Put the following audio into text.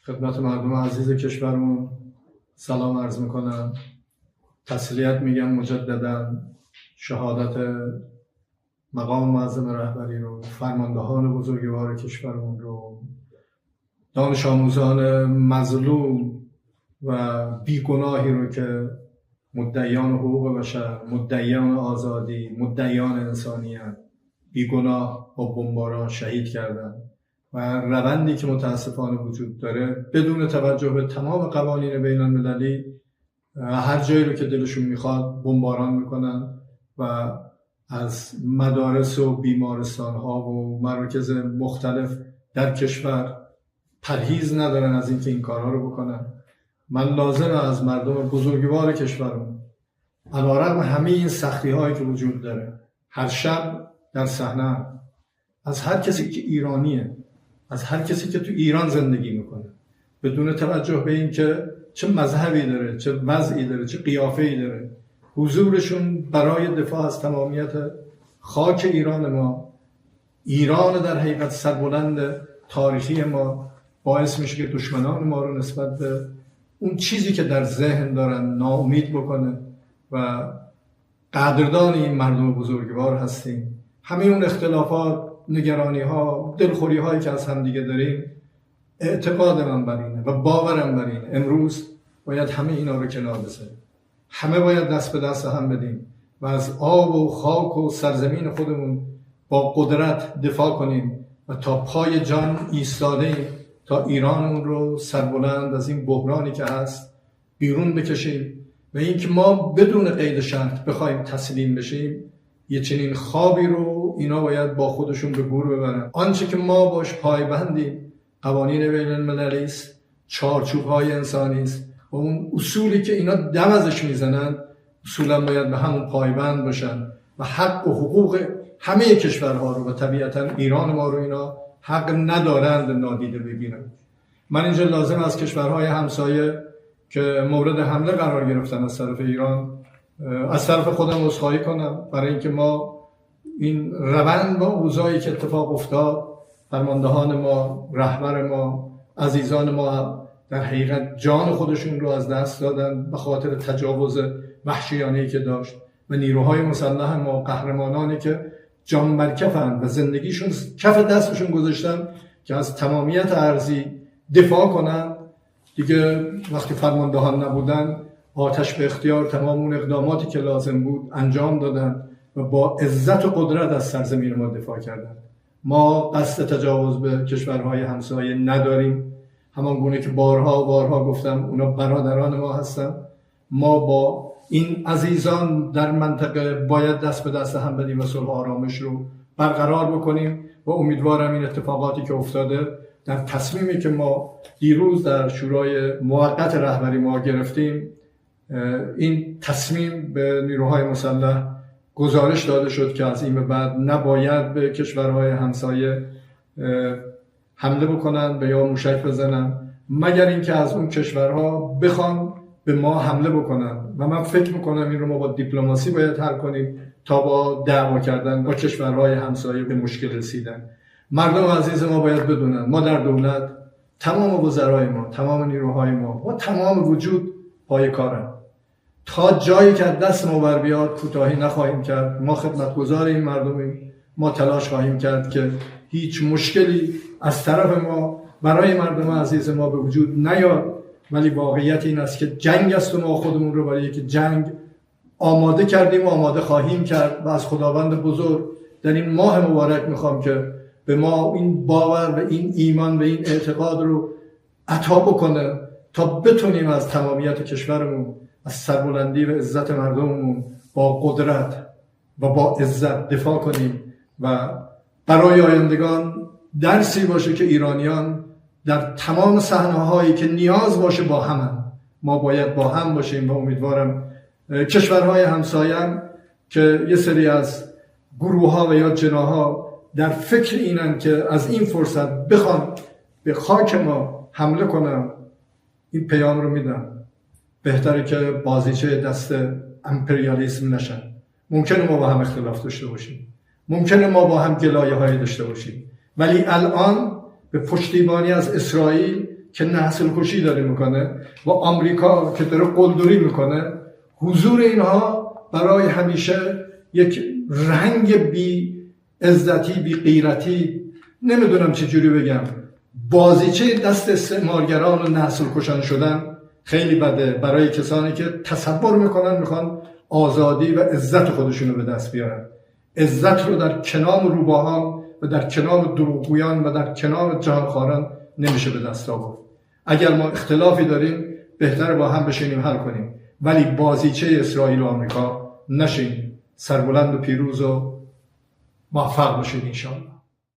خدمت مردم عزیز کشورمون سلام عرض میکنم. تسلیت میگم مجددا. شهادت مقام معظم رهبری رو، فرماندهان بزرگوار کشورمون رو، دانش آموزان مظلوم و بیگناهی رو که مدعیان حقوق بشر، مدعیان آزادی، مدعیان انسانیت، بیگناه با بمباران شهید کردن و روندی که متاسفانه وجود داره بدون توجه به تمام قوانین بین المللی هر جایی رو که دلشون میخواد بمباران میکنن و از مدارس و بیمارستان ها و مراکز مختلف در کشور پرهیز ندارن از اینکه این کارها رو بکنن. من لازمه از مردم بزرگوار کشورمون علیرغم همه این سختی هایی که وجود داره هر شب در صحنه، از هر کسی که ایرانیه، از هر کسی که تو ایران زندگی میکنه، بدون توجه به این که چه مذهبی داره، چه وضعی داره، چه قیافه‌ای داره، حضورشون برای دفاع از تمامیت خاک ایران ما، ایران در حقیقت سربلند تاریخی ما، باعث میشه که دشمنان ما رو نسبت به اون چیزی که در ذهن دارن ناامید بکنه و قدردان این مردم بزرگوار هستیم. همه اون اختلافات، نگرانی ها، دلخوری هایی که از هم دیگه داریم، اعتقاد من بر اینه و باورم بر اینه امروز باید همه اینا رو کنار بذاریم. همه باید دست به دست هم بدیم و از آب و خاک و سرزمین خودمون با قدرت دفاع کنیم و تا پای جان ایستادیم تا ایرانمون رو سربلند از این بحرانی که هست بیرون بکشیم و اینکه ما بدون قید شرط بخوایم تسلیم بشیم، یه چنین خوابی رو اینا باید با خودشون به گور ببرن. آنچه که ما باش پایبندیم قوانین بین المللی است، چارچوب‌های انسانی است و اون اصولی که اینا دم ازش میزنن اصولا باید به همون پایبند باشن و حق و حقوق همه کشورها رو و طبیعتا ایران ما رو اینا حق ندارند نادیده ببینن. من اینجا لازم از کشورهای همسایه که مورد حمله قرار گرفتن از طرف ایران از طرف خودم عذرخواهی کنم برای اینکه ما این روند و اوضاعی که اتفاق افتاد، فرماندهان ما، رهبر ما، عزیزان ما در حقیقت جان خودشون رو از دست دادن به خاطر تجاوز وحشیانه‌ای که داشت و نیروهای مسلح ما، قهرمانانی که جان بر کفن و زندگیشون کف دستشون گذاشتن که از تمامیت ارضی دفاع کنن، دیگه وقتی فرماندهان نبودن آتش به اختیار تمام اون اقداماتی که لازم بود انجام دادن و با عزت و قدرت از سرزمین ما دفاع کردن. ما قصد تجاوز به کشورهای همسایه نداریم، همان گونه که بارها و بارها گفتم اونا برادران ما هستن. ما با این عزیزان در منطقه باید دست به دست هم بدیم و صلح و آرامش رو برقرار بکنیم و امیدوارم این اتفاقاتی که افتاده در تصمیمی که ما دیروز در شورای موقت رهبری ما گرفتیم، این تصمیم به نیروهای مسلح گزارش داده شد که از این به بعد نباید به کشورهای همسایه حمله بکنن و یا موشک بزنن مگر اینکه از اون کشورها بخوان به ما حمله بکنن و من فکر میکنم این رو ما با دیپلماسی باید حل کنیم تا با دعوا کردن با کشورهای همسایه به مشکل رسیدن. مردم عزیز ما باید بدونن ما در دولت تمام وزرای ما، تمام نیروهای ما و تمام وجود پای کارن. تا جایی که دست ما بر بیاد کوتاهی نخواهیم کرد. ما خدمتگزار این مردمیم، ما تلاش خواهیم کرد که هیچ مشکلی از طرف ما برای مردم عزیز ما به وجود نیاد، ولی واقعیت این است که جنگ است و ما خودمون رو برای یک جنگ آماده کردیم و آماده خواهیم کرد و از خداوند بزرگ در این ماه مبارک میخوام که به ما این باور و این ایمان و این اعتقاد رو عطا بکنه تا بتونیم از تمامیت کشورمون، از سربلندی و عزت مردممون با قدرت و با عزت دفاع کنیم و برای آیندگان درسی باشه که ایرانیان در تمام صحنه‌هایی که نیاز باشه با هم، ما باید با هم باشیم و امیدوارم کشورهای همسایه‌ام که یه سری از گروه‌ها و یا جناح‌ها در فکر اینن که از این فرصت بخوان به خاک ما حمله کنن، این پیام رو میدن بهتره که بازیچه دست امپریالیسم نشن. ممکنه ما با هم اختلاف داشته باشیم، ممکنه ما با هم گلایه‌هایی داشته باشیم، ولی الان به پشتیبانی از اسرائیل که نسل کشی داره میکنه و آمریکا که داره قلدری میکنه، حضور اینها برای همیشه یک رنگ بی عزتی، بی غیرتی، نمیدونم چجوری بگم، بازیچه دست استعمارگران و نسل کشان شدن خیلی بده برای کسانی که تصور میخوان آزادی و عزت خودشونو به دست بیارن. عزت رو در کنار روباهان و در کنار دروغگویان و در کنار جهانخواران نمیشه به دست آورد. اگر ما اختلافی داریم بهتره با هم بشینیم حل کنیم، ولی بازیچه اسرائیل و آمریکا نشین. سربلند و پیروز و موفق باشید انشاءالله.